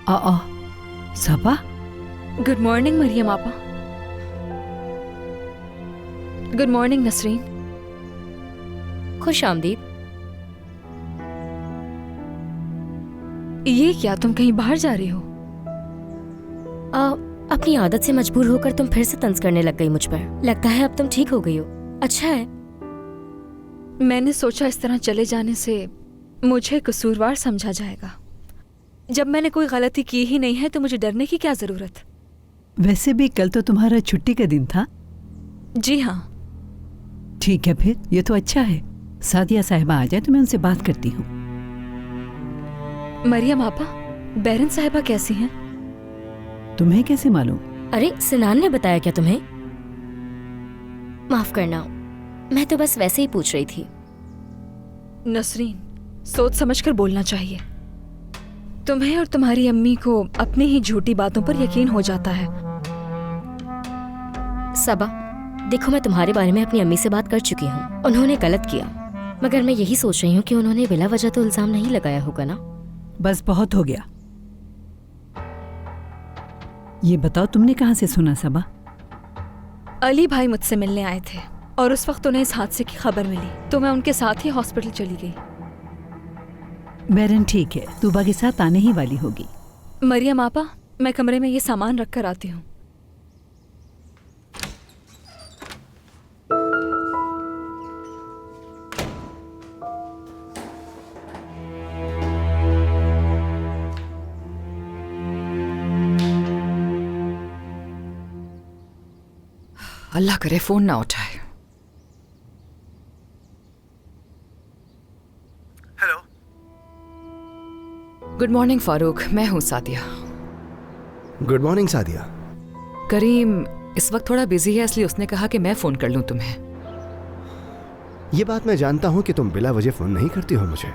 सबा। Good morning Maryam आपा। Good morning Nasreen. खुश आमदीद। ये क्या, तुम कहीं बाहर जा रही हो? अपनी आदत से मजबूर होकर तुम फिर से तंज करने लग गई मुझ पर। लगता है अब तुम ठीक हो गई हो। अच्छा है। मैंने सोचा इस तरह चले जाने से मुझे कसूरवार समझा जाएगा। जब मैंने कोई गलती की ही नहीं है तो मुझे डरने की क्या जरूरत। वैसे भी कल तो तुम्हारा छुट्टी का दिन था। जी हाँ। ठीक है, फिर ये तो अच्छा है। सादिया साहिबा आ जाए तो मैं उनसे बात करती हूँ। मरियम आपा, बैरन साहिबा कैसी हैं? तुम्हें कैसे मालूम? अरे सिनान ने बताया क्या तुम्हें? माफ करना, मैं तो बस वैसे ही पूछ रही थी। नसरीन, सोच समझकर बोलना चाहिए। तुम्हें और तुम्हारी अम्मी को अपनी ही झूठी बातों पर यकीन हो जाता है। सबा, देखो मैं तुम्हारे बारे में अपनी अम्मी से बात कर चुकी हूँ। उन्होंने गलत किया, मगर मैं यही सोच रही हूँ कि उन्होंने बिला वजह तो इल्जाम नहीं लगाया होगा ना। बस बहुत हो गया। ये बताओ तुमने कहाँ से सुना सबा? अली भाई मुझसे मिलने आए थे और उस वक्त उन्हें इस हादसे की खबर मिली तो मैं उनके साथ ही हॉस्पिटल चली गई। बैरन ठीक है, तूबा के साथ आने ही वाली होगी। मरियम आपा, मैं कमरे में ये सामान रख कर आती हूँ। अल्लाह करे फोन ना उठाए। हेलो। गुड मॉर्निंग फारूक, मैं हूँ सादिया। Good morning Sadia. करीम इस वक्त थोड़ा बिजी है इसलिए उसने कहा कि मैं फोन कर लूँ तुम्हें। ये बात मैं जानता हूँ कि तुम बिला वजह फोन नहीं करती हो मुझे।